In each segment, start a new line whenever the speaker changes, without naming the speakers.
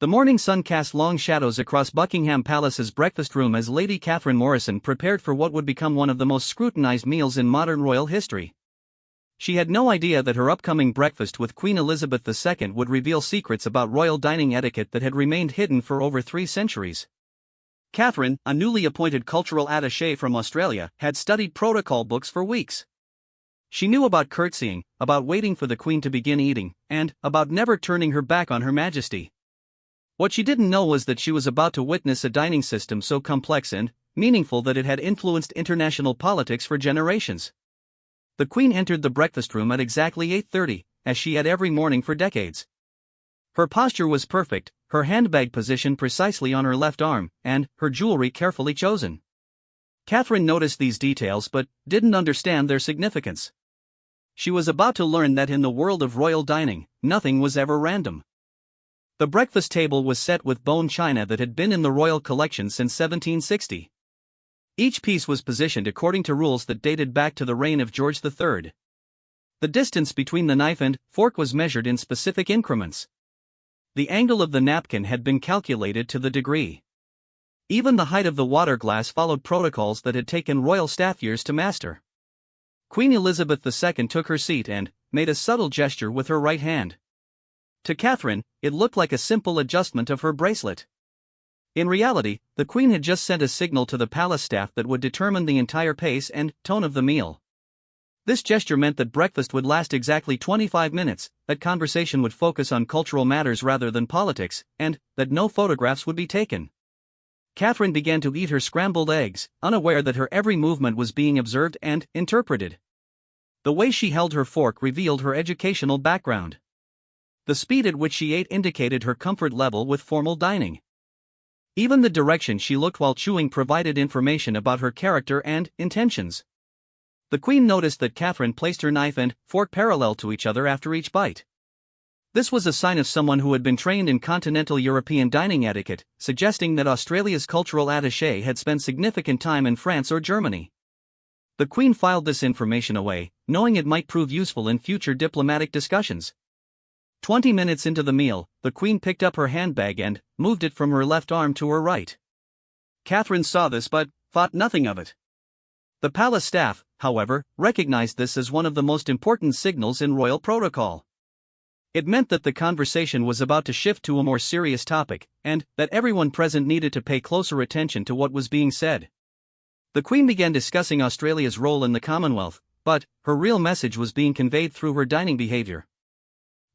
The morning sun cast long shadows across Buckingham Palace's breakfast room as Lady Catherine Morrison prepared for what would become one of the most scrutinized meals in modern royal history. She had no idea that her upcoming breakfast with Queen Elizabeth II would reveal secrets about royal dining etiquette that had remained hidden for over 3 centuries. Catherine, a newly appointed cultural attaché from Australia, had studied protocol books for weeks. She knew about curtsying, about waiting for the Queen to begin eating, and about never turning her back on Her Majesty. What she didn't know was that she was about to witness a dining system so complex and meaningful that it had influenced international politics for generations. The Queen entered the breakfast room at exactly 8:30, as she had every morning for decades. Her posture was perfect, her handbag positioned precisely on her left arm, and her jewelry carefully chosen. Catherine noticed these details but didn't understand their significance. She was about to learn that in the world of royal dining, nothing was ever random. The breakfast table was set with bone china that had been in the royal collection since 1760. Each piece was positioned according to rules that dated back to the reign of George III. The distance between the knife and fork was measured in specific increments. The angle of the napkin had been calculated to the degree. Even the height of the water glass followed protocols that had taken royal staff years to master. Queen Elizabeth II took her seat and made a subtle gesture with her right hand. To Catherine, it looked like a simple adjustment of her bracelet. In reality, the Queen had just sent a signal to the palace staff that would determine the entire pace and tone of the meal. This gesture meant that breakfast would last exactly 25 minutes, that conversation would focus on cultural matters rather than politics, and that no photographs would be taken. Catherine began to eat her scrambled eggs, unaware that her every movement was being observed and interpreted. The way she held her fork revealed her educational background. The speed at which she ate indicated her comfort level with formal dining. Even the direction she looked while chewing provided information about her character and intentions. The Queen noticed that Catherine placed her knife and fork parallel to each other after each bite. This was a sign of someone who had been trained in continental European dining etiquette, suggesting that Australia's cultural attaché had spent significant time in France or Germany. The Queen filed this information away, knowing it might prove useful in future diplomatic discussions. 20 minutes into the meal, the Queen picked up her handbag and moved it from her left arm to her right. Catherine saw this but thought nothing of it. The palace staff, however, recognized this as one of the most important signals in royal protocol. It meant that the conversation was about to shift to a more serious topic, and that everyone present needed to pay closer attention to what was being said. The Queen began discussing Australia's role in the Commonwealth, but her real message was being conveyed through her dining behavior.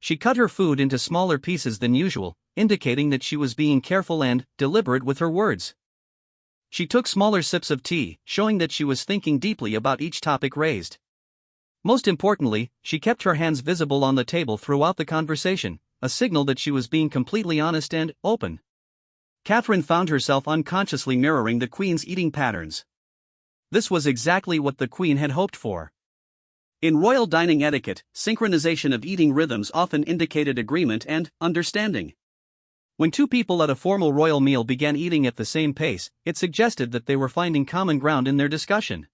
She cut her food into smaller pieces than usual, indicating that she was being careful and deliberate with her words. She took smaller sips of tea, showing that she was thinking deeply about each topic raised. Most importantly, she kept her hands visible on the table throughout the conversation, a signal that she was being completely honest and open. Catherine found herself unconsciously mirroring the Queen's eating patterns. This was exactly what the Queen had hoped for. In royal dining etiquette, synchronization of eating rhythms often indicated agreement and understanding. When two people at a formal royal meal began eating at the same pace, it suggested that they were finding common ground in their discussion.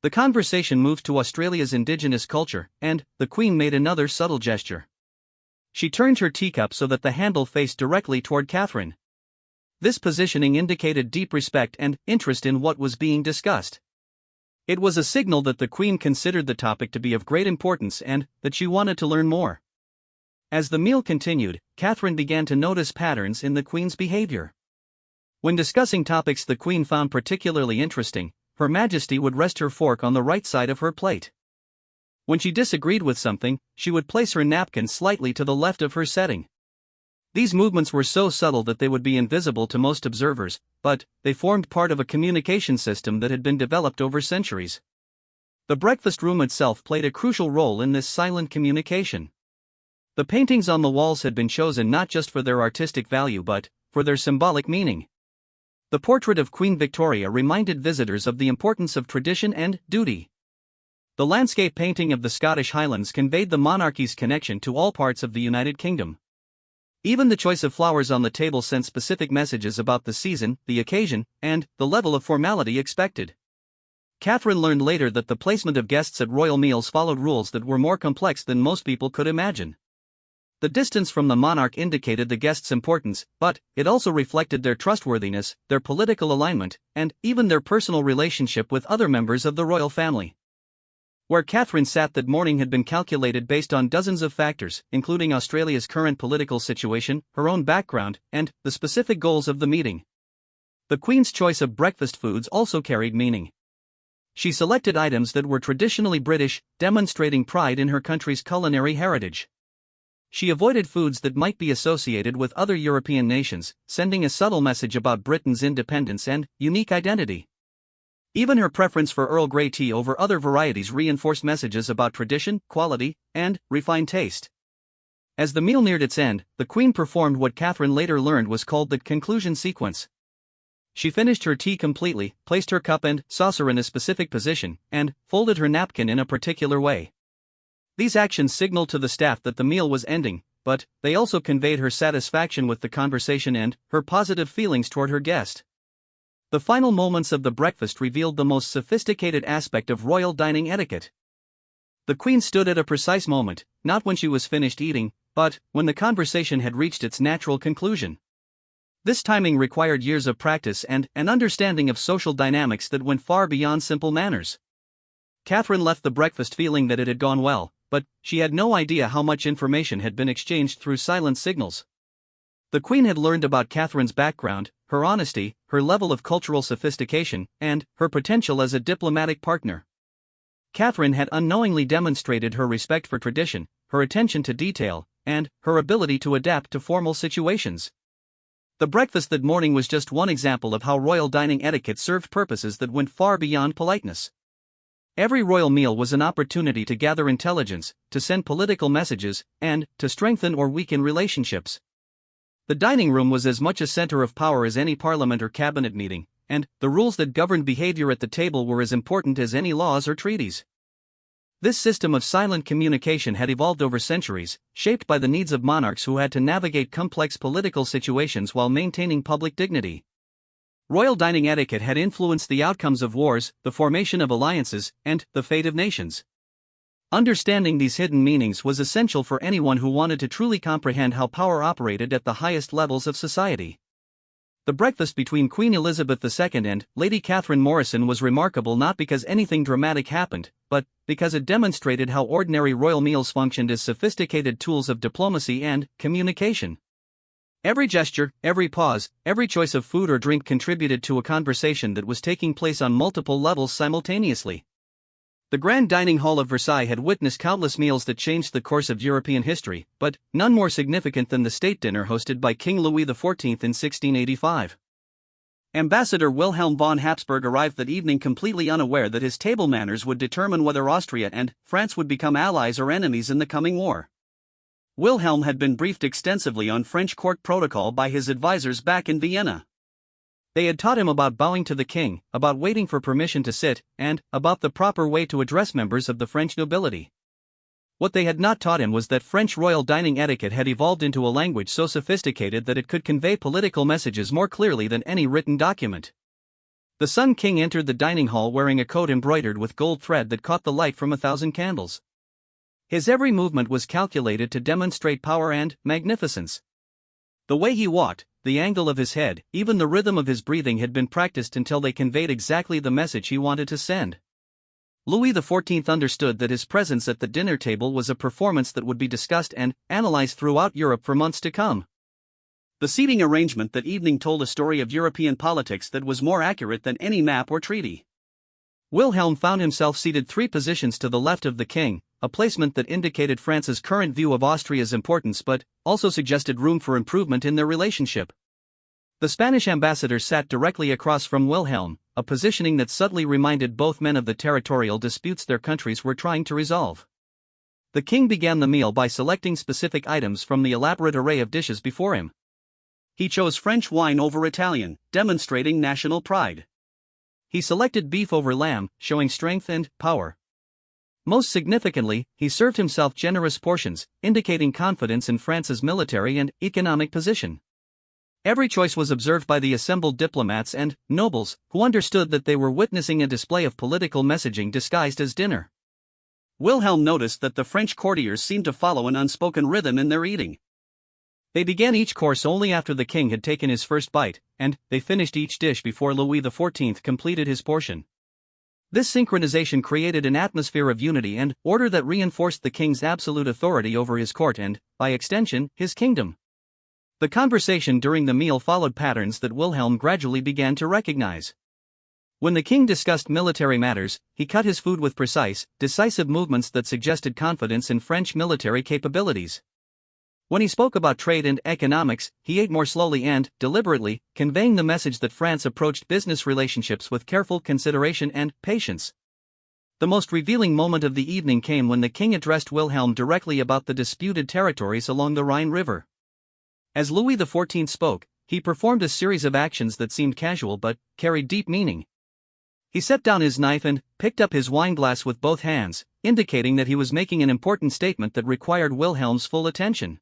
The conversation moved to Australia's indigenous culture, and the Queen made another subtle gesture. She turned her teacup so that the handle faced directly toward Catherine. This positioning indicated deep respect and interest in what was being discussed. It was a signal that the Queen considered the topic to be of great importance and that she wanted to learn more. As the meal continued, Catherine began to notice patterns in the Queen's behavior. When discussing topics the Queen found particularly interesting, Her Majesty would rest her fork on the right side of her plate. When she disagreed with something, she would place her napkin slightly to the left of her setting. These movements were so subtle that they would be invisible to most observers, but they formed part of a communication system that had been developed over centuries. The breakfast room itself played a crucial role in this silent communication. The paintings on the walls had been chosen not just for their artistic value but for their symbolic meaning. The portrait of Queen Victoria reminded visitors of the importance of tradition and duty. The landscape painting of the Scottish Highlands conveyed the monarchy's connection to all parts of the United Kingdom. Even the choice of flowers on the table sent specific messages about the season, the occasion, and the level of formality expected. Catherine learned later that the placement of guests at royal meals followed rules that were more complex than most people could imagine. The distance from the monarch indicated the guests' importance, but it also reflected their trustworthiness, their political alignment, and even their personal relationship with other members of the royal family. Where Catherine sat that morning had been calculated based on dozens of factors, including Australia's current political situation, her own background, and the specific goals of the meeting. The Queen's choice of breakfast foods also carried meaning. She selected items that were traditionally British, demonstrating pride in her country's culinary heritage. She avoided foods that might be associated with other European nations, sending a subtle message about Britain's independence and unique identity. Even her preference for Earl Grey tea over other varieties reinforced messages about tradition, quality, and refined taste. As the meal neared its end, the Queen performed what Catherine later learned was called the conclusion sequence. She finished her tea completely, placed her cup and saucer in a specific position, and folded her napkin in a particular way. These actions signaled to the staff that the meal was ending, but they also conveyed her satisfaction with the conversation and her positive feelings toward her guest. The final moments of the breakfast revealed the most sophisticated aspect of royal dining etiquette. The Queen stood at a precise moment, not when she was finished eating, but when the conversation had reached its natural conclusion. This timing required years of practice and an understanding of social dynamics that went far beyond simple manners. Catherine left the breakfast feeling that it had gone well, but she had no idea how much information had been exchanged through silent signals. The Queen had learned about Catherine's background, her honesty, her level of cultural sophistication, and her potential as a diplomatic partner. Catherine had unknowingly demonstrated her respect for tradition, her attention to detail, and her ability to adapt to formal situations. The breakfast that morning was just one example of how royal dining etiquette served purposes that went far beyond politeness. Every royal meal was an opportunity to gather intelligence, to send political messages, and to strengthen or weaken relationships. The dining room was as much a center of power as any parliament or cabinet meeting, and the rules that governed behavior at the table were as important as any laws or treaties. This system of silent communication had evolved over centuries, shaped by the needs of monarchs who had to navigate complex political situations while maintaining public dignity. Royal dining etiquette had influenced the outcomes of wars, the formation of alliances, and the fate of nations. Understanding these hidden meanings was essential for anyone who wanted to truly comprehend how power operated at the highest levels of society. The breakfast between Queen Elizabeth II and Lady Catherine Morrison was remarkable not because anything dramatic happened, but because it demonstrated how ordinary royal meals functioned as sophisticated tools of diplomacy and communication. Every gesture, every pause, every choice of food or drink contributed to a conversation that was taking place on multiple levels simultaneously. The Grand Dining Hall of Versailles had witnessed countless meals that changed the course of European history, but none more significant than the state dinner hosted by King Louis XIV in 1685. Ambassador Wilhelm von Habsburg arrived that evening completely unaware that his table manners would determine whether Austria and France would become allies or enemies in the coming war. Wilhelm had been briefed extensively on French court protocol by his advisors back in Vienna. They had taught him about bowing to the king, about waiting for permission to sit, and about the proper way to address members of the French nobility. What they had not taught him was that French royal dining etiquette had evolved into a language so sophisticated that it could convey political messages more clearly than any written document. The Sun King entered the dining hall wearing a coat embroidered with gold thread that caught the light from 1,000 candles. His every movement was calculated to demonstrate power and magnificence. The way he walked, the angle of his head, even the rhythm of his breathing had been practiced until they conveyed exactly the message he wanted to send. Louis XIV understood that his presence at the dinner table was a performance that would be discussed and analyzed throughout Europe for months to come. The seating arrangement that evening told a story of European politics that was more accurate than any map or treaty. Wilhelm found himself seated 3 positions to the left of the king, a placement that indicated France's current view of Austria's importance but also suggested room for improvement in their relationship. The Spanish ambassador sat directly across from Wilhelm, a positioning that subtly reminded both men of the territorial disputes their countries were trying to resolve. The king began the meal by selecting specific items from the elaborate array of dishes before him. He chose French wine over Italian, demonstrating national pride. He selected beef over lamb, showing strength and power. Most significantly, he served himself generous portions, indicating confidence in France's military and economic position. Every choice was observed by the assembled diplomats and nobles, who understood that they were witnessing a display of political messaging disguised as dinner.
Wilhelm noticed that the French courtiers seemed to follow an unspoken rhythm in their eating.
They began each course only after the king had taken his first bite, and they finished each dish before Louis XIV completed his portion. This synchronization created an atmosphere of unity and order that reinforced the king's absolute authority over his court and, by extension, his kingdom. The conversation during the meal followed patterns that Wilhelm gradually began to recognize. When the king discussed military matters, he cut his food with precise, decisive movements that suggested confidence in French military capabilities. When he spoke about trade and economics, he ate more slowly and deliberately, conveying the message that France approached business relationships with careful consideration and patience. The most revealing moment of the evening came when the king addressed Wilhelm directly about the disputed territories along the Rhine River. As Louis XIV spoke, he performed a series of actions that seemed casual but carried deep meaning. He set down his knife and picked up his wineglass with both hands, indicating that he was making an important statement that required Wilhelm's full attention.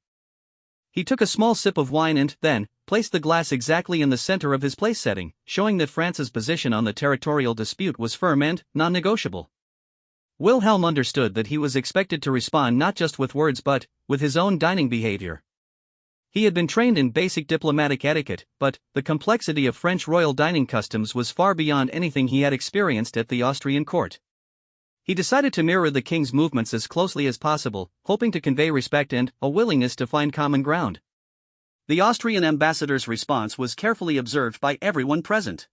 He took a small sip of wine and, then, placed the glass exactly in the center of his place setting, showing that France's position on the territorial dispute was firm and non-negotiable. Wilhelm understood that he was expected to respond not just with words but with his own dining behavior. He had been trained in basic diplomatic etiquette, but the complexity of French royal dining customs was far beyond anything he had experienced at the Austrian court. He decided to mirror the king's movements as closely as possible, hoping to convey respect and a willingness to find common ground.
The Austrian ambassador's response was carefully observed by everyone present.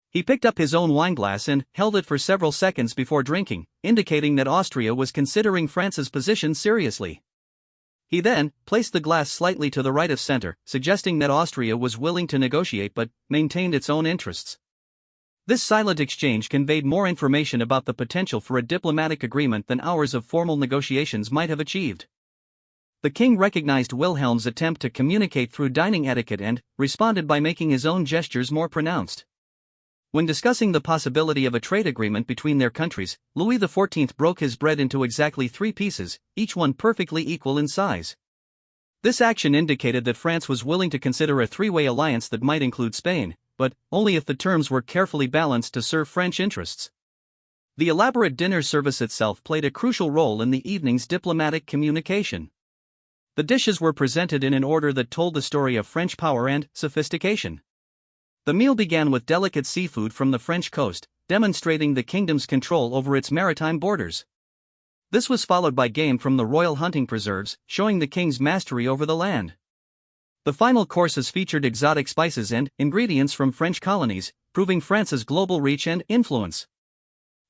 He picked up his own wineglass and held it for several seconds before drinking, indicating that Austria was considering France's position seriously. He then placed the glass slightly to the right of center, suggesting that Austria was willing to negotiate but maintained its own interests. This silent exchange conveyed more information about the potential for a diplomatic agreement than hours of formal negotiations might have achieved. The king recognized Wilhelm's attempt to communicate through dining etiquette and responded by making his own gestures more pronounced. When discussing the possibility of a trade agreement between their countries, Louis XIV broke his bread into exactly 3 pieces, each one perfectly equal in size. This action indicated that France was willing to consider a 3-way alliance that might include Spain, but only if the terms were carefully balanced to serve French interests. The elaborate dinner service itself played a crucial role in the evening's diplomatic communication. The dishes were presented in an order that told the story of French power and sophistication. The meal began with delicate seafood from the French coast, demonstrating the kingdom's control over its maritime borders. This was followed by game from the royal hunting preserves, showing the king's mastery over the land. The final courses featured exotic spices and ingredients from French colonies, proving France's global reach and influence.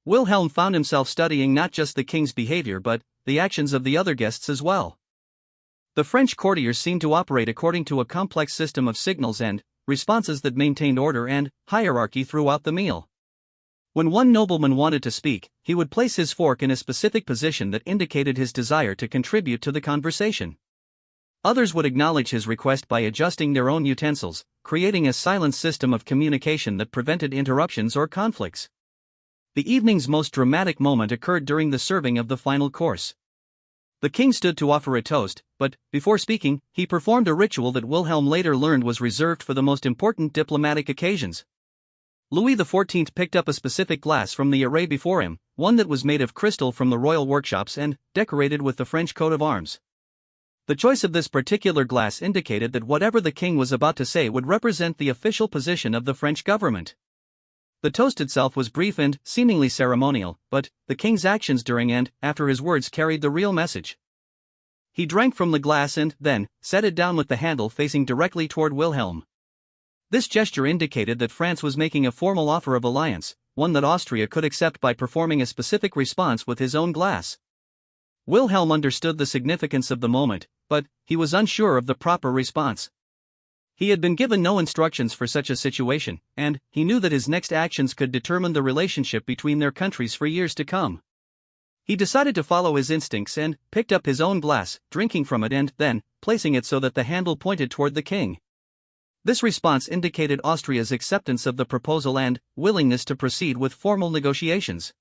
Wilhelm found himself studying not just the king's behavior but the actions of the other guests as well. The French courtiers seemed to operate according to a complex system of signals and responses that maintained order and hierarchy throughout the meal. When one nobleman wanted to speak, he would place his fork in a specific position that indicated his desire to contribute to the conversation. Others would acknowledge his request by adjusting their own utensils, creating a silent system of communication that prevented interruptions or conflicts. The evening's most dramatic moment occurred during the serving of the final course. The king stood to offer a toast, but, before speaking, he performed a ritual that Wilhelm later learned was reserved for the most important diplomatic occasions. Louis XIV picked up a specific glass from the array before him, one that was made of crystal from the royal workshops and decorated with the French coat of arms. The choice of this particular glass indicated that whatever the king was about to say would represent the official position of the French government. The toast itself was brief and seemingly ceremonial, but the king's actions during and after his words carried the real message. He drank from the glass and then set it down with the handle facing directly toward Wilhelm. This gesture indicated that France was making a formal offer of alliance, one that Austria could accept by performing a specific response with his own glass. Wilhelm understood the significance of the moment, but he was unsure of the proper response. He had been given no instructions for such a situation, and he knew that his next actions could determine the relationship between their countries for years to come. He decided to follow his instincts and picked up his own glass, drinking from it and then placing it so that the handle pointed toward the king. This response indicated Austria's acceptance of the proposal and willingness to proceed with formal negotiations.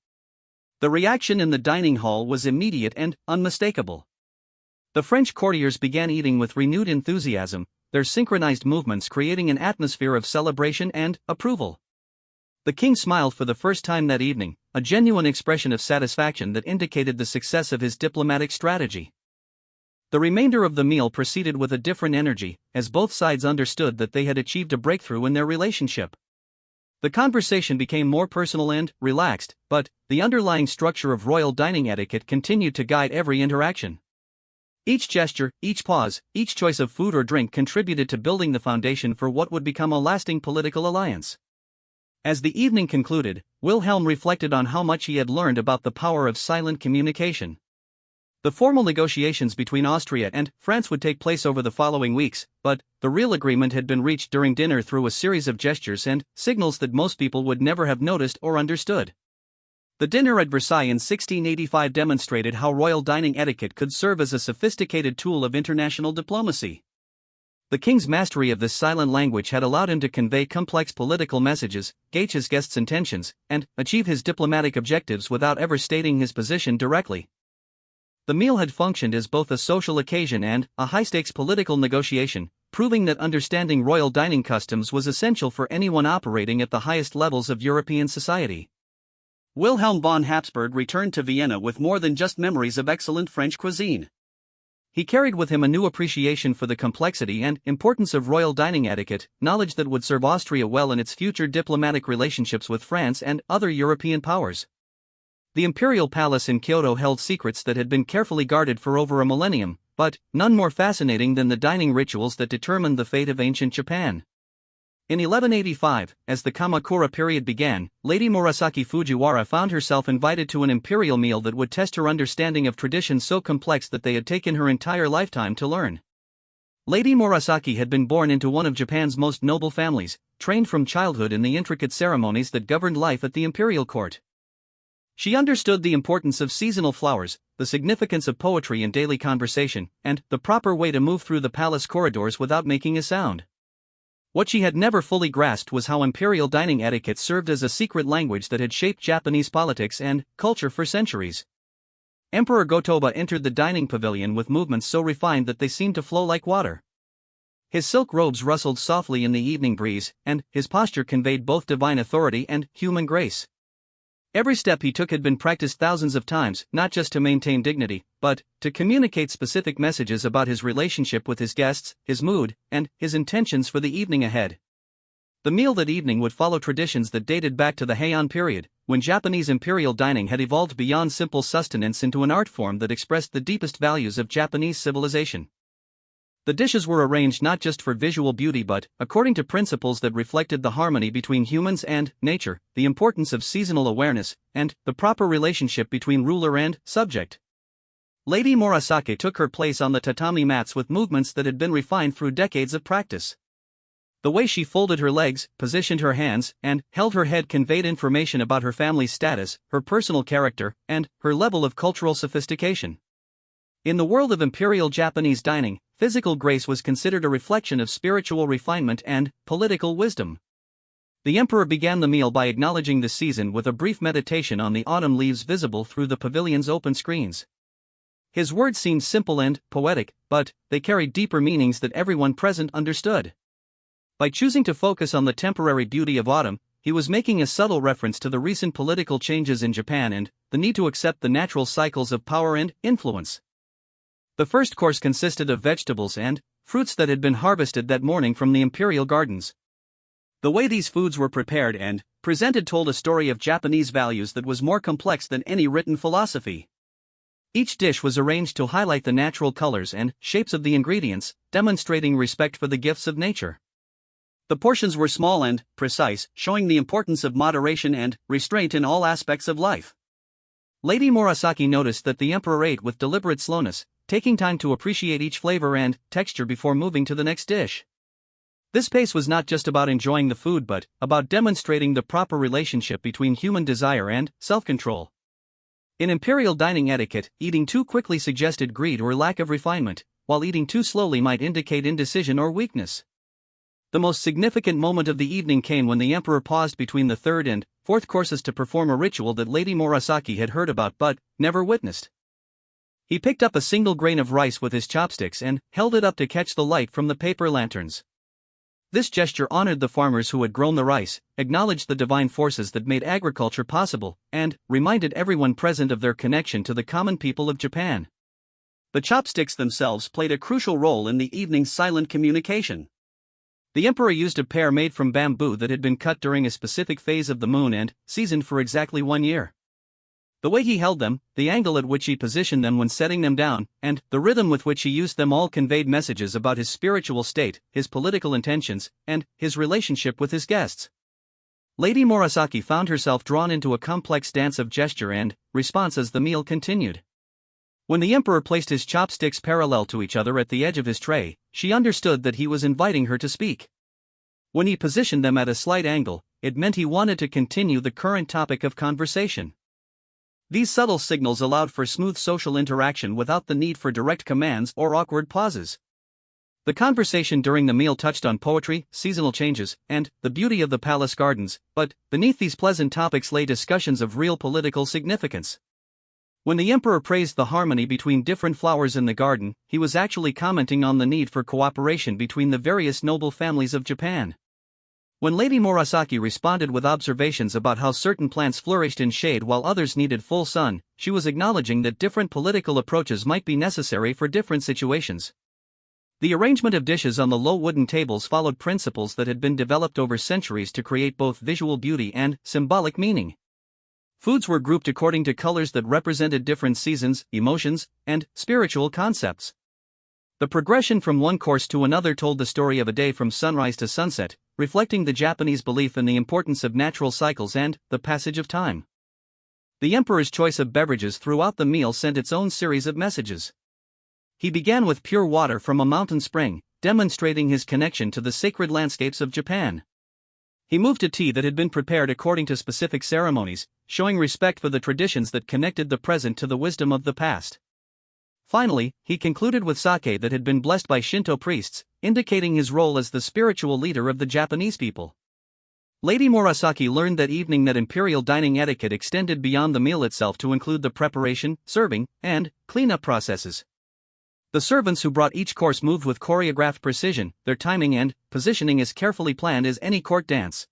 The reaction in the dining hall was immediate and unmistakable. The French courtiers began eating with renewed enthusiasm, their synchronized movements creating an atmosphere of celebration and approval. The king smiled for the first time that evening, a genuine expression of satisfaction that indicated the success of his diplomatic strategy. The remainder of the meal proceeded with a different energy, as both sides understood that they had achieved a breakthrough in their relationship. The conversation became more personal and relaxed, but the underlying structure of royal dining etiquette continued to guide every interaction. Each gesture, each pause, each choice of food or drink contributed to building the foundation for what would become a lasting political alliance. As the evening concluded, Wilhelm reflected on how much he had learned about the power of silent communication. The formal negotiations between Austria and France would take place over the following weeks, but the real agreement had been reached during dinner through a series of gestures and signals that most people would never have noticed or understood. The dinner at Versailles in 1685 demonstrated how royal dining etiquette could serve as a sophisticated tool of international diplomacy. The king's mastery of this silent language had allowed him to convey complex political messages, gauge his guests' intentions, and achieve his diplomatic objectives without ever stating his position directly. The meal had functioned as both a social occasion and a high-stakes political negotiation, proving that understanding royal dining customs was essential for anyone operating at the highest levels of European society.
Wilhelm von Habsburg returned to Vienna with more than just memories of excellent French cuisine.
He carried with him a new appreciation for the complexity and importance of royal dining etiquette, knowledge that would serve Austria well in its future diplomatic relationships with France and other European powers. The imperial palace in Kyoto held secrets that had been carefully guarded for over a millennium, but none more fascinating than the dining rituals that determined the fate of ancient Japan. In 1185, as the Kamakura period began, Lady Murasaki Fujiwara found herself invited to an imperial meal that would test her understanding of traditions so complex that they had taken her entire lifetime to learn. Lady Murasaki had been born into one of Japan's most noble families, trained from childhood in the intricate ceremonies that governed life at the imperial court. She understood the importance of seasonal flowers, the significance of poetry in daily conversation, and the proper way to move through the palace corridors without making a sound. What she had never fully grasped was how imperial dining etiquette served as a secret language that had shaped Japanese politics and culture for centuries. Emperor Go-Toba entered the dining pavilion with movements so refined that they seemed to flow like water. His silk robes rustled softly in the evening breeze, and his posture conveyed both divine authority and human grace. Every step he took had been practiced thousands of times, not just to maintain dignity, but to communicate specific messages about his relationship with his guests, his mood, and his intentions for the evening ahead. The meal that evening would follow traditions that dated back to the Heian period, when Japanese imperial dining had evolved beyond simple sustenance into an art form that expressed the deepest values of Japanese civilization. The dishes were arranged not just for visual beauty but according to principles that reflected the harmony between humans and nature, the importance of seasonal awareness, and the proper relationship between ruler and subject. Lady Murasaki took her place on the tatami mats with movements that had been refined through decades of practice. The way she folded her legs, positioned her hands, and held her head conveyed information about her family's status, her personal character, and her level of cultural sophistication. In the world of imperial Japanese dining, physical grace was considered a reflection of spiritual refinement and political wisdom. The emperor began the meal by acknowledging the season with a brief meditation on the autumn leaves visible through the pavilion's open screens. His words seemed simple and poetic, but they carried deeper meanings that everyone present understood. By choosing to focus on the temporary beauty of autumn, he was making a subtle reference to the recent political changes in Japan and the need to accept the natural cycles of power and influence. The first course consisted of vegetables and fruits that had been harvested that morning from the imperial gardens. The way these foods were prepared and presented told a story of Japanese values that was more complex than any written philosophy. Each dish was arranged to highlight the natural colors and shapes of the ingredients, demonstrating respect for the gifts of nature. The portions were small and precise, showing the importance of moderation and restraint in all aspects of life. Lady Murasaki noticed that the emperor ate with deliberate slowness, taking time to appreciate each flavor and texture before moving to the next dish. This pace was not just about enjoying the food but about demonstrating the proper relationship between human desire and self-control. In imperial dining etiquette, eating too quickly suggested greed or lack of refinement, while eating too slowly might indicate indecision or weakness. The most significant moment of the evening came when the emperor paused between the third and fourth courses to perform a ritual that Lady Murasaki had heard about but never witnessed. He picked up a single grain of rice with his chopsticks and held it up to catch the light from the paper lanterns. This gesture honored the farmers who had grown the rice, acknowledged the divine forces that made agriculture possible, and reminded everyone present of their connection to the common people of Japan.
The chopsticks themselves played a crucial role in the evening's silent communication.
The emperor used a pair made from bamboo that had been cut during a specific phase of the moon and seasoned for exactly 1 year. The way he held them, the angle at which he positioned them when setting them down, and the rhythm with which he used them all conveyed messages about his spiritual state, his political intentions, and his relationship with his guests. Lady Murasaki found herself drawn into a complex dance of gesture and response as the meal continued. When the emperor placed his chopsticks parallel to each other at the edge of his tray, she understood that he was inviting her to speak. When he positioned them at a slight angle, it meant he wanted to continue the current topic of conversation. These subtle signals allowed for smooth social interaction without the need for direct commands or awkward pauses. The conversation during the meal touched on poetry, seasonal changes, and the beauty of the palace gardens, but beneath these pleasant topics lay discussions of real political significance. When the emperor praised the harmony between different flowers in the garden, he was actually commenting on the need for cooperation between the various noble families of Japan. When Lady Murasaki responded with observations about how certain plants flourished in shade while others needed full sun, she was acknowledging that different political approaches might be necessary for different situations. The arrangement of dishes on the low wooden tables followed principles that had been developed over centuries to create both visual beauty and symbolic meaning. Foods were grouped according to colors that represented different seasons, emotions, and spiritual concepts. The progression from one course to another told the story of a day from sunrise to sunset, reflecting the Japanese belief in the importance of natural cycles and the passage of time. The emperor's choice of beverages throughout the meal sent its own series of messages. He began with pure water from a mountain spring, demonstrating his connection to the sacred landscapes of Japan. He moved to tea that had been prepared according to specific ceremonies, showing respect for the traditions that connected the present to the wisdom of the past. Finally, he concluded with sake that had been blessed by Shinto priests, indicating his role as the spiritual leader of the Japanese people. Lady Murasaki learned that evening that imperial dining etiquette extended beyond the meal itself to include the preparation, serving, and cleanup processes. The servants who brought each course moved with choreographed precision, their timing and positioning as carefully planned as any court dance.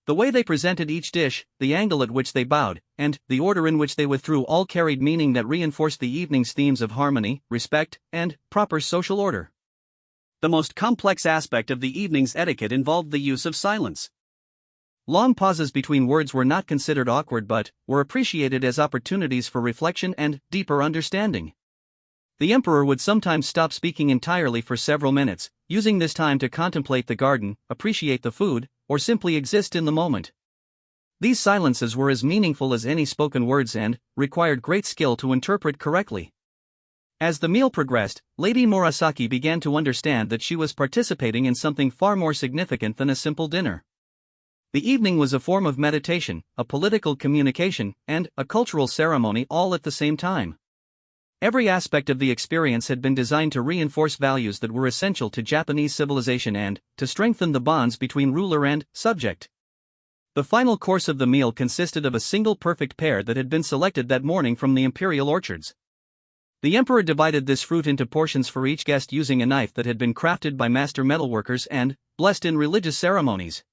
The way they presented each dish, the angle at which they bowed, and the order in which they withdrew all carried meaning that reinforced the evening's themes of harmony, respect, and proper social order.
The most complex aspect of the evening's etiquette involved the use of silence.
Long pauses between words were not considered awkward but were appreciated as opportunities for reflection and deeper understanding. The emperor would sometimes stop speaking entirely for several minutes, using this time to contemplate the garden, appreciate the food, or simply exist in the moment. These silences were as meaningful as any spoken words and required great skill to interpret correctly. As the meal progressed, Lady Murasaki began to understand that she was participating in something far more significant than a simple dinner. The evening was a form of meditation, a political communication, and a cultural ceremony all at the same time. Every aspect of the experience had been designed to reinforce values that were essential to Japanese civilization and to strengthen the bonds between ruler and subject. The final course of the meal consisted of a single perfect pear that had been selected that morning from the imperial orchards. The emperor divided this fruit into portions for each guest using a knife that had been crafted by master metalworkers and blessed in religious ceremonies.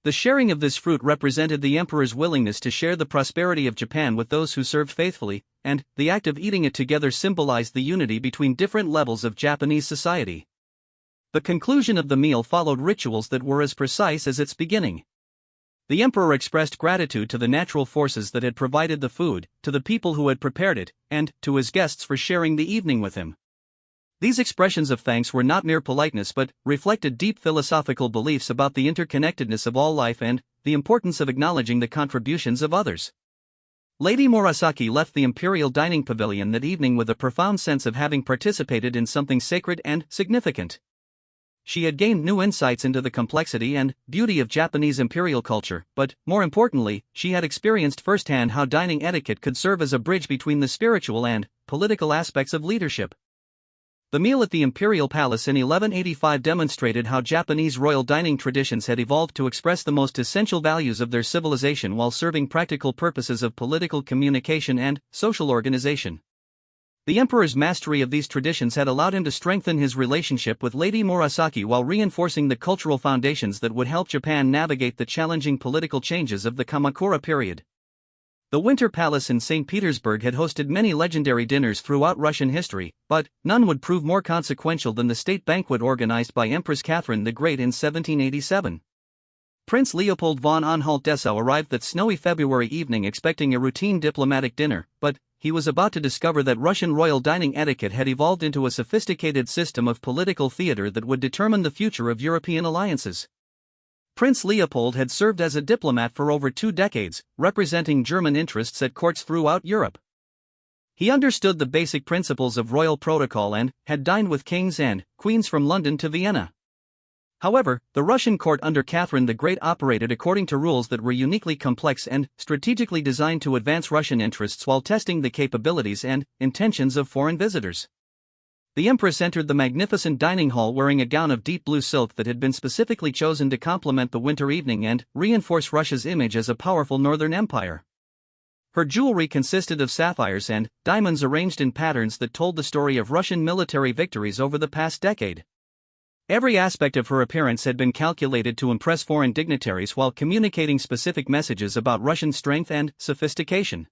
The sharing of this fruit represented the emperor's willingness to share the prosperity of Japan with those who served faithfully, and the act of eating it together symbolized the unity between different levels of Japanese society. The conclusion of the meal followed rituals that were as precise as its beginning. The emperor expressed gratitude to the natural forces that had provided the food, to the people who had prepared it, and to his guests for sharing the evening with him. These expressions of thanks were not mere politeness but reflected deep philosophical beliefs about the interconnectedness of all life and the importance of acknowledging the contributions of others. Lady Murasaki left the imperial dining pavilion that evening with a profound sense of having participated in something sacred and significant. She had gained new insights into the complexity and beauty of Japanese imperial culture, but, more importantly, she had experienced firsthand how dining etiquette could serve as a bridge between the spiritual and political aspects of leadership. The meal at the Imperial Palace in 1185 demonstrated how Japanese royal dining traditions had evolved to express the most essential values of their civilization while serving practical purposes of political communication and social organization. The emperor's mastery of these traditions had allowed him to strengthen his relationship with Lady Murasaki while reinforcing the cultural foundations that would help Japan navigate the challenging political changes of the Kamakura period. The Winter Palace in St. Petersburg had hosted many legendary dinners throughout Russian history, but none would prove more consequential than the state banquet organized by Empress Catherine the Great in 1787. Prince Leopold von Anhalt-Dessau arrived that snowy February evening expecting a routine diplomatic dinner, but he was about to discover that Russian royal dining etiquette had evolved into a sophisticated system of political theater that would determine the future of European alliances. Prince Leopold had served as a diplomat for over 2 decades, representing German interests at courts throughout Europe. He understood the basic principles of royal protocol and had dined with kings and queens from London to Vienna. However, the Russian court under Catherine the Great operated according to rules that were uniquely complex and strategically designed to advance Russian interests while testing the capabilities and intentions of foreign visitors. The Empress entered the magnificent dining hall wearing a gown of deep blue silk that had been specifically chosen to complement the winter evening and reinforce Russia's image as a powerful northern empire. Her jewelry consisted of sapphires and diamonds arranged in patterns that told the story of Russian military victories over the past decade. Every aspect of her appearance had been calculated to impress foreign dignitaries while communicating specific messages about Russian strength and sophistication.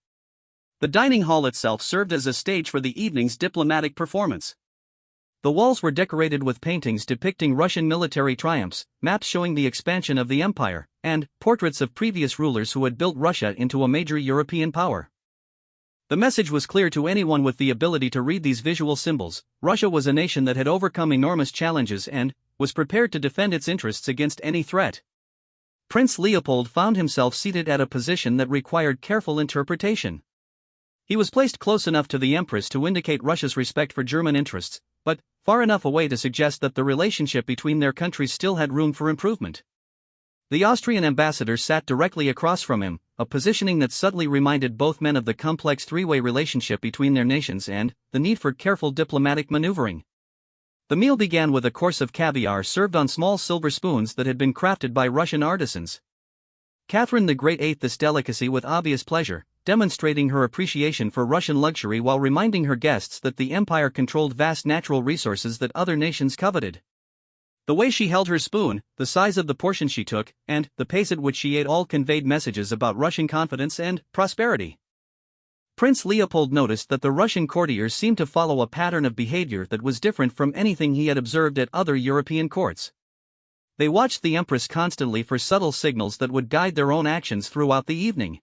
The dining hall itself served as a stage for the evening's diplomatic performance. The walls were decorated with paintings depicting Russian military triumphs, maps showing the expansion of the empire, and portraits of previous rulers who had built Russia into a major European power. The message was clear to anyone with the ability to read these visual symbols: Russia was a nation that had overcome enormous challenges and was prepared to defend its interests against any threat. Prince Leopold found himself seated at a position that required careful interpretation. He was placed close enough to the Empress to indicate Russia's respect for German interests, but far enough away to suggest that the relationship between their countries still had room for improvement. The Austrian ambassador sat directly across from him, a positioning that subtly reminded both men of the complex three-way relationship between their nations and the need for careful diplomatic maneuvering. The meal began with a course of caviar served on small silver spoons that had been crafted by Russian artisans. Catherine the Great ate this delicacy with obvious pleasure, demonstrating her appreciation for Russian luxury while reminding her guests that the empire controlled vast natural resources that other nations coveted. The way she held her spoon, the size of the portion she took, and the pace at which she ate all conveyed messages about Russian confidence and prosperity. Prince Leopold noticed that the Russian courtiers seemed to follow a pattern of behavior that was different from anything he had observed at other European courts. They watched the Empress constantly for subtle signals that would guide their own actions throughout the evening.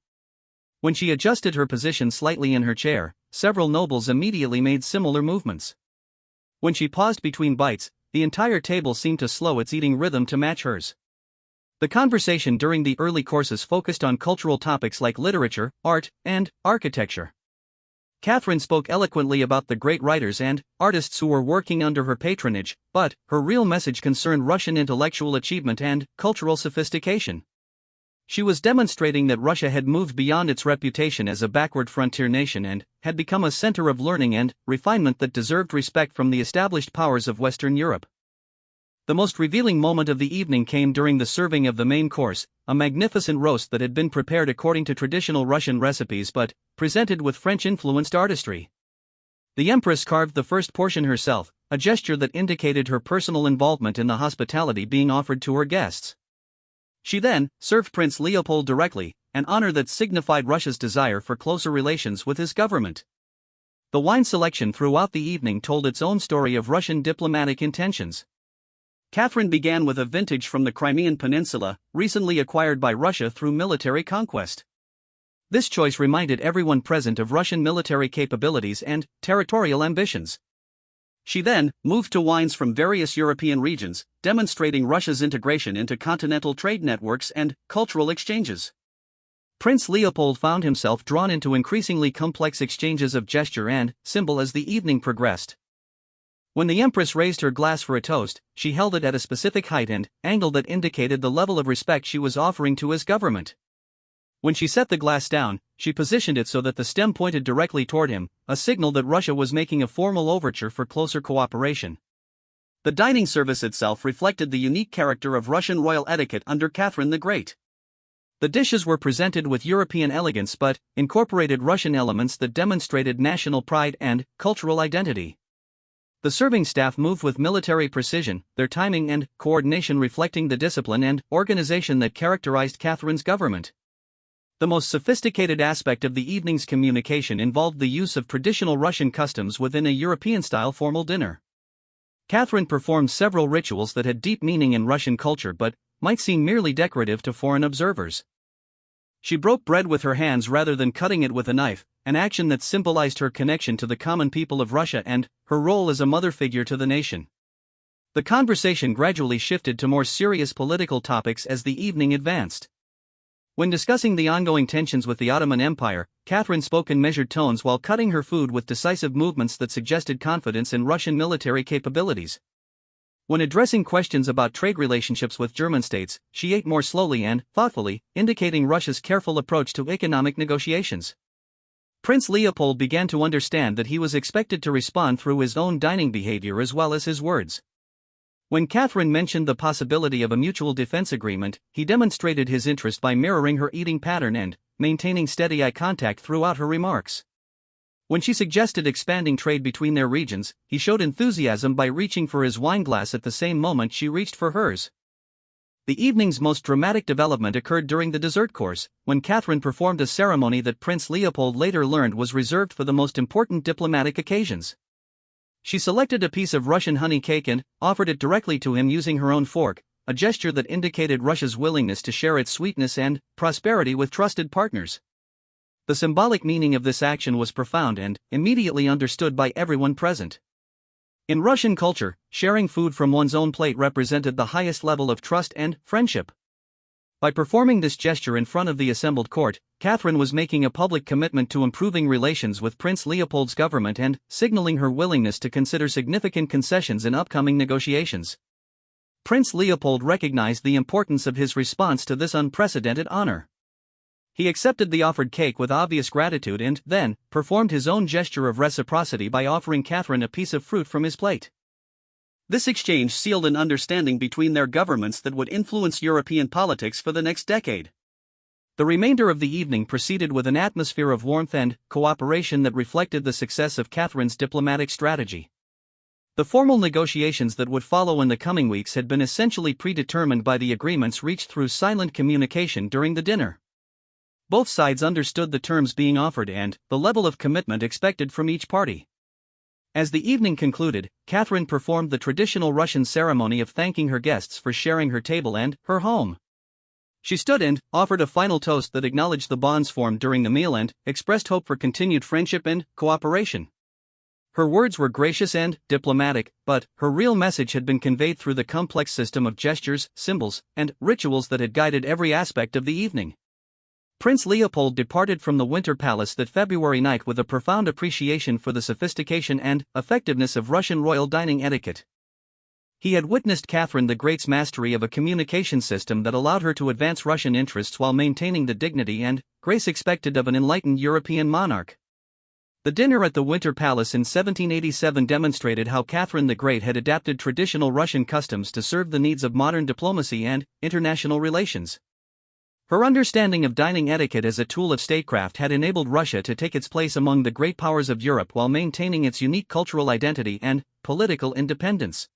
When she adjusted her position slightly in her chair, several nobles immediately made similar movements. When she paused between bites, the entire table seemed to slow its eating rhythm to match hers. The conversation during the early courses focused on cultural topics like literature, art, and architecture. Catherine spoke eloquently about the great writers and artists who were working under her patronage, but her real message concerned Russian intellectual achievement and cultural sophistication. She was demonstrating that Russia had moved beyond its reputation as a backward frontier nation and had become a center of learning and refinement that deserved respect from the established powers of Western Europe. The most revealing moment of the evening came during the serving of the main course, a magnificent roast that had been prepared according to traditional Russian recipes but presented with French-influenced artistry. The Empress carved the first portion herself, a gesture that indicated her personal involvement in the hospitality being offered to her guests. She then served Prince Leopold directly, an honor that signified Russia's desire for closer relations with his government. The wine selection throughout the evening told its own story of Russian diplomatic intentions. Catherine began with a vintage from the Crimean Peninsula, recently acquired by Russia through military conquest. This choice reminded everyone present of Russian military capabilities and territorial ambitions. She then moved to wines from various European regions, demonstrating Russia's integration into continental trade networks and cultural exchanges. Prince Leopold found himself drawn into increasingly complex exchanges of gesture and symbol as the evening progressed. When the Empress raised her glass for a toast, she held it at a specific height and angle that indicated the level of respect she was offering to his government. When she set the glass down, she positioned it so that the stem pointed directly toward him, a signal that Russia was making a formal overture for closer cooperation. The dining service itself reflected the unique character of Russian royal etiquette under Catherine the Great. The dishes were presented with European elegance but incorporated Russian elements that demonstrated national pride and cultural identity. The serving staff moved with military precision, their timing and coordination reflecting the discipline and organization that characterized Catherine's government. The most sophisticated aspect of the evening's communication involved the use of traditional Russian customs within a European-style formal dinner. Catherine performed several rituals that had deep meaning in Russian culture but might seem merely decorative to foreign observers. She broke bread with her hands rather than cutting it with a knife, an action that symbolized her connection to the common people of Russia and her role as a mother figure to the nation. The conversation gradually shifted to more serious political topics as the evening advanced. When discussing the ongoing tensions with the Ottoman Empire, Catherine spoke in measured tones while cutting her food with decisive movements that suggested confidence in Russian military capabilities. When addressing questions about trade relationships with German states, she ate more slowly and thoughtfully, indicating Russia's careful approach to economic negotiations. Prince Leopold began to understand that he was expected to respond through his own dining behavior as well as his words. When Catherine mentioned the possibility of a mutual defense agreement, he demonstrated his interest by mirroring her eating pattern and maintaining steady eye contact throughout her remarks. When she suggested expanding trade between their regions, he showed enthusiasm by reaching for his wineglass at the same moment she reached for hers. The evening's most dramatic development occurred during the dessert course, when Catherine performed a ceremony that Prince Leopold later learned was reserved for the most important diplomatic occasions. She selected a piece of Russian honey cake and offered it directly to him using her own fork, a gesture that indicated Russia's willingness to share its sweetness and prosperity with trusted partners. The symbolic meaning of this action was profound and immediately understood by everyone present. In Russian culture, sharing food from one's own plate represented the highest level of trust and friendship. By performing this gesture in front of the assembled court, Catherine was making a public commitment to improving relations with Prince Leopold's government and signaling her willingness to consider significant concessions in upcoming negotiations. Prince Leopold recognized the importance of his response to this unprecedented honor. He accepted the offered cake with obvious gratitude and then performed his own gesture of reciprocity by offering Catherine a piece of fruit from his plate. This exchange sealed an understanding between their governments that would influence European politics for the next decade. The remainder of the evening proceeded with an atmosphere of warmth and cooperation that reflected the success of Catherine's diplomatic strategy. The formal negotiations that would follow in the coming weeks had been essentially predetermined by the agreements reached through silent communication during the dinner. Both sides understood the terms being offered and the level of commitment expected from each party. As the evening concluded, Catherine performed the traditional Russian ceremony of thanking her guests for sharing her table and her home. She stood and offered a final toast that acknowledged the bonds formed during the meal and expressed hope for continued friendship and cooperation. Her words were gracious and diplomatic, but her real message had been conveyed through the complex system of gestures, symbols, and rituals that had guided every aspect of the evening. Prince Leopold departed from the Winter Palace that February night with a profound appreciation for the sophistication and effectiveness of Russian royal dining etiquette. He had witnessed Catherine the Great's mastery of a communication system that allowed her to advance Russian interests while maintaining the dignity and grace expected of an enlightened European monarch. The dinner at the Winter Palace in 1787 demonstrated how Catherine the Great had adapted traditional Russian customs to serve the needs of modern diplomacy and international relations. Her understanding of dining etiquette as a tool of statecraft had enabled Russia to take its place among the great powers of Europe while maintaining its unique cultural identity and political independence.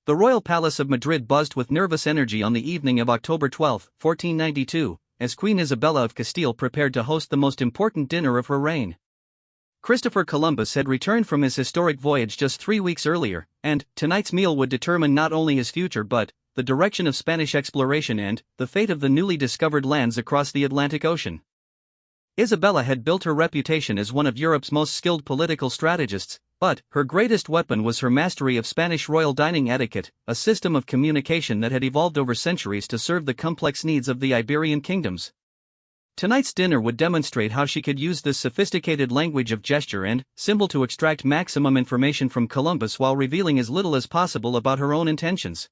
The Royal Palace of Madrid buzzed with nervous energy on the evening of October 12, 1492, as Queen Isabella of Castile prepared to host the most important dinner of her reign. Christopher Columbus had returned from his historic voyage just 3 weeks earlier, and tonight's meal would determine not only his future but the direction of Spanish exploration and the fate of the newly discovered lands across the Atlantic Ocean. Isabella had built her reputation as one of Europe's most skilled political strategists, but her greatest weapon was her mastery of Spanish royal dining etiquette, a system of communication that had evolved over centuries to serve the complex needs of the Iberian kingdoms. Tonight's dinner would demonstrate how she could use this sophisticated language of gesture and symbol to extract maximum information from Columbus while revealing as little as possible about her own intentions.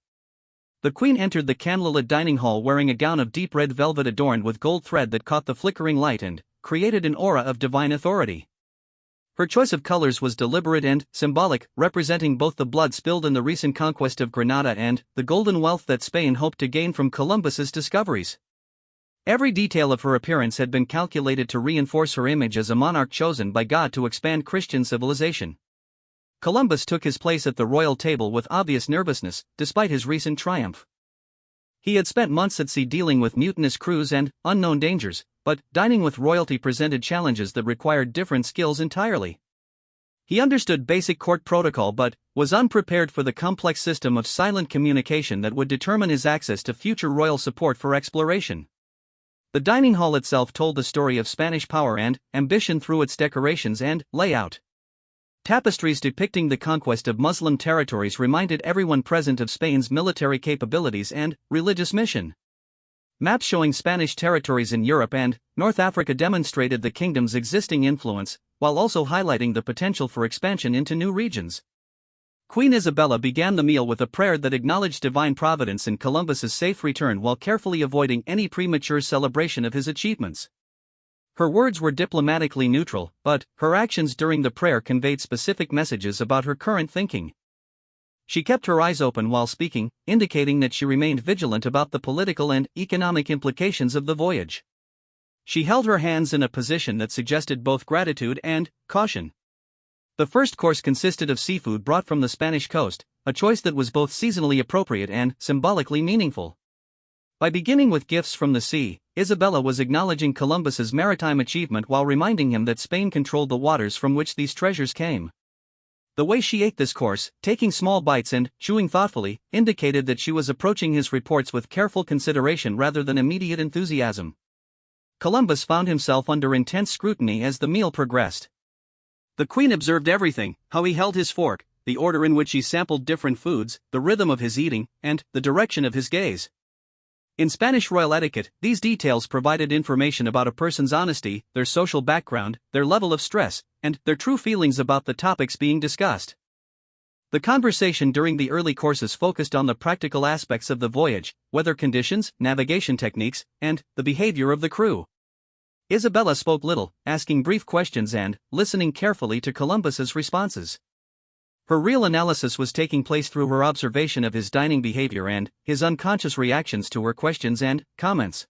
The Queen entered the candlelit dining hall wearing a gown of deep red velvet adorned with gold thread that caught the flickering light and created an aura of divine authority. Her choice of colors was deliberate and symbolic, representing both the blood spilled in the recent conquest of Granada and the golden wealth that Spain hoped to gain from Columbus's discoveries. Every detail of her appearance had been calculated to reinforce her image as a monarch chosen by God to expand Christian civilization. Columbus took his place at the royal table with obvious nervousness, despite his recent triumph. He had spent months at sea dealing with mutinous crews and unknown dangers, but dining with royalty presented challenges that required different skills entirely. He understood basic court protocol but was unprepared for the complex system of silent communication that would determine his access to future royal support for exploration. The dining hall itself told the story of Spanish power and ambition through its decorations and layout. Tapestries depicting the conquest of Muslim territories reminded everyone present of Spain's military capabilities and religious mission. Maps showing Spanish territories in Europe and North Africa demonstrated the kingdom's existing influence, while also highlighting the potential for expansion into new regions. Queen Isabella began the meal with a prayer that acknowledged divine providence in Columbus's safe return while carefully avoiding any premature celebration of his achievements. Her words were diplomatically neutral, but her actions during the prayer conveyed specific messages about her current thinking. She kept her eyes open while speaking, indicating that she remained vigilant about the political and economic implications of the voyage. She held her hands in a position that suggested both gratitude and caution. The first course consisted of seafood brought from the Spanish coast, a choice that was both seasonally appropriate and symbolically meaningful. By beginning with gifts from the sea, Isabella was acknowledging Columbus's maritime achievement while reminding him that Spain controlled the waters from which these treasures came. The way she ate this course, taking small bites and chewing thoughtfully, indicated that she was approaching his reports with careful consideration rather than immediate enthusiasm. Columbus found himself under intense scrutiny as the meal progressed. The Queen observed everything: how he held his fork, the order in which he sampled different foods, the rhythm of his eating, and the direction of his gaze. In Spanish royal etiquette, these details provided information about a person's honesty, their social background, their level of stress, and their true feelings about the topics being discussed. The conversation during the early courses focused on the practical aspects of the voyage, weather conditions, navigation techniques, and the behavior of the crew. Isabella spoke little, asking brief questions and listening carefully to Columbus's responses. Her real analysis was taking place through her observation of his dining behavior and his unconscious reactions to her questions and comments.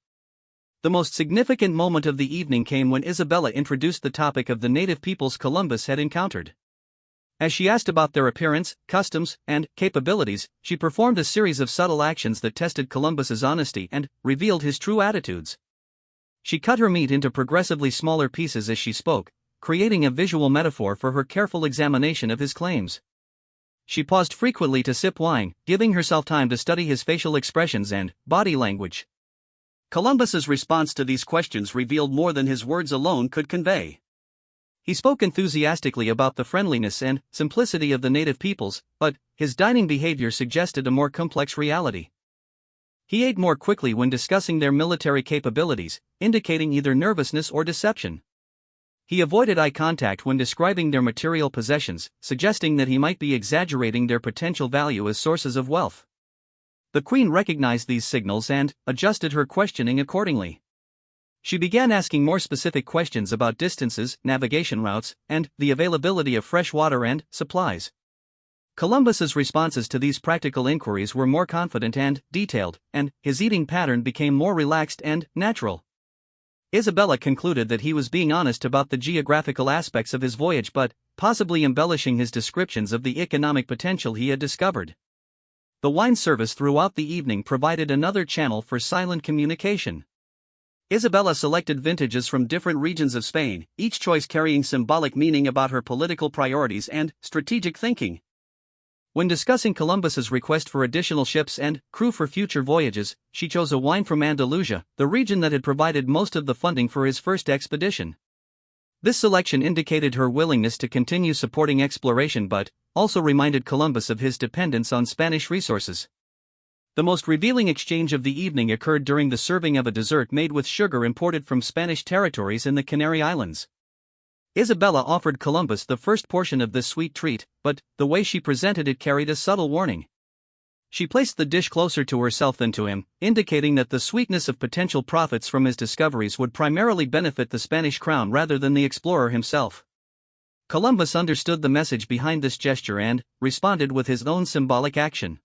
The most significant moment of the evening came when Isabella introduced the topic of the native peoples Columbus had encountered. As she asked about their appearance, customs, and capabilities, she performed a series of subtle actions that tested Columbus's honesty and revealed his true attitudes. She cut her meat into progressively smaller pieces as she spoke, creating a visual metaphor for her careful examination of his claims. She paused frequently to sip wine, giving herself time to study his facial expressions and body language. Columbus's response to these questions revealed more than his words alone could convey. He spoke enthusiastically about the friendliness and simplicity of the native peoples, but his dining behavior suggested a more complex reality. He ate more quickly when discussing their military capabilities, indicating either nervousness or deception. He avoided eye contact when describing their material possessions, suggesting that he might be exaggerating their potential value as sources of wealth. The Queen recognized these signals and adjusted her questioning accordingly. She began asking more specific questions about distances, navigation routes, and the availability of fresh water and supplies. Columbus's responses to these practical inquiries were more confident and detailed, and his eating pattern became more relaxed and natural. Isabella concluded that he was being honest about the geographical aspects of his voyage but possibly embellishing his descriptions of the economic potential he had discovered. The wine service throughout the evening provided another channel for silent communication. Isabella selected vintages from different regions of Spain, each choice carrying symbolic meaning about her political priorities and strategic thinking. When discussing Columbus's request for additional ships and crew for future voyages, she chose a wine from Andalusia, the region that had provided most of the funding for his first expedition. This selection indicated her willingness to continue supporting exploration but also reminded Columbus of his dependence on Spanish resources. The most revealing exchange of the evening occurred during the serving of a dessert made with sugar imported from Spanish territories in the Canary Islands. Isabella offered Columbus the first portion of this sweet treat, but the way she presented it carried a subtle warning. She placed the dish closer to herself than to him, indicating that the sweetness of potential profits from his discoveries would primarily benefit the Spanish crown rather than the explorer himself. Columbus understood the message behind this gesture and responded with his own symbolic action.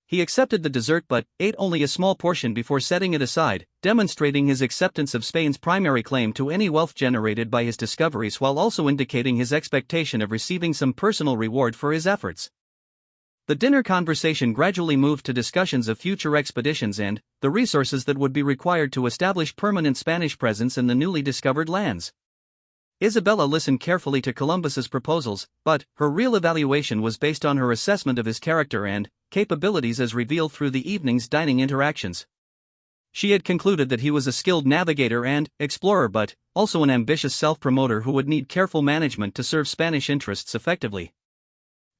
He accepted the dessert but ate only a small portion before setting it aside, demonstrating his acceptance of Spain's primary claim to any wealth generated by his discoveries while also indicating his expectation of receiving some personal reward for his efforts. The dinner conversation gradually moved to discussions of future expeditions and the resources that would be required to establish permanent Spanish presence in the newly discovered lands. Isabella listened carefully to Columbus's proposals, but her real evaluation was based on her assessment of his character and capabilities as revealed through the evening's dining interactions. She had concluded that he was a skilled navigator and explorer but also an ambitious self-promoter who would need careful management to serve Spanish interests effectively.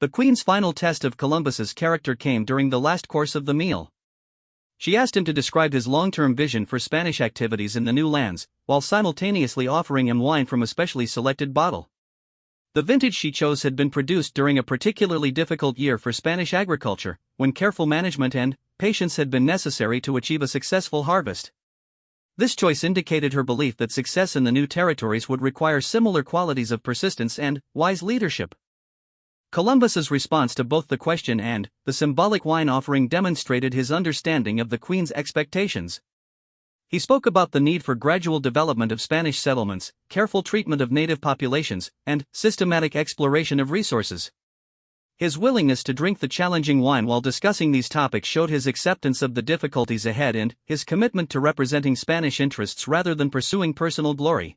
The Queen's final test of Columbus's character came during the last course of the meal. She asked him to describe his long-term vision for Spanish activities in the new lands, while simultaneously offering him wine from a specially selected bottle. The vintage she chose had been produced during a particularly difficult year for Spanish agriculture, when careful management and patience had been necessary to achieve a successful harvest. This choice indicated her belief that success in the new territories would require similar qualities of persistence and wise leadership. Columbus's response to both the question and the symbolic wine offering demonstrated his understanding of the Queen's expectations. He spoke about the need for gradual development of Spanish settlements, careful treatment of native populations, and systematic exploration of resources. His willingness to drink the challenging wine while discussing these topics showed his acceptance of the difficulties ahead and his commitment to representing Spanish interests rather than pursuing personal glory.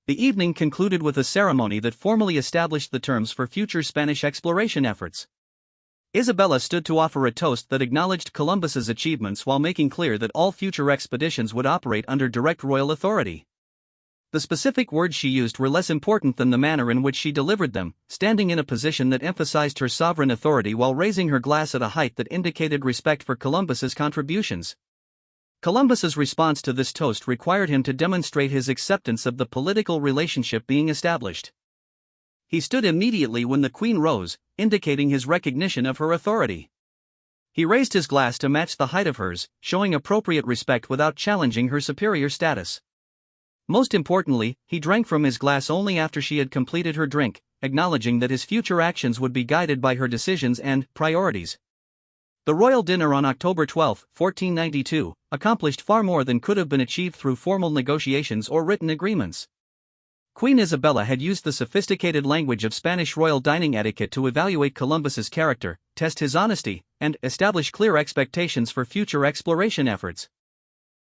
The evening concluded with a ceremony that formally established the terms for future Spanish exploration efforts. Isabella stood to offer a toast that acknowledged Columbus's achievements while making clear that all future expeditions would operate under direct royal authority. The specific words she used were less important than the manner in which she delivered them, standing in a position that emphasized her sovereign authority while raising her glass at a height that indicated respect for Columbus's contributions. Columbus's response to this toast required him to demonstrate his acceptance of the political relationship being established. He stood immediately when the Queen rose, indicating his recognition of her authority. He raised his glass to match the height of hers, showing appropriate respect without challenging her superior status. Most importantly, he drank from his glass only after she had completed her drink, acknowledging that his future actions would be guided by her decisions and priorities. The royal dinner on October 12, 1492, accomplished far more than could have been achieved through formal negotiations or written agreements. Queen Isabella had used the sophisticated language of Spanish royal dining etiquette to evaluate Columbus's character, test his honesty, and establish clear expectations for future exploration efforts.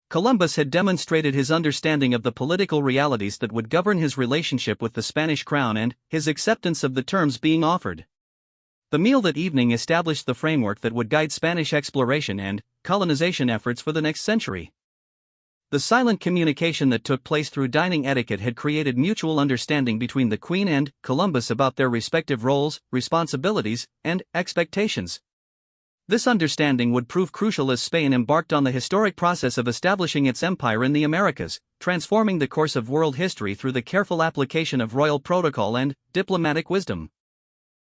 Columbus had demonstrated his understanding of the political realities that would govern his relationship with the Spanish crown and his acceptance of the terms being offered. The meal that evening established the framework that would guide Spanish exploration and colonization efforts for the next century. The silent communication that took place through dining etiquette had created mutual understanding between the Queen and Columbus about their respective roles, responsibilities, and expectations. This understanding would prove crucial as Spain embarked on the historic process of establishing its empire in the Americas, transforming the course of world history through the careful application of royal protocol and diplomatic wisdom.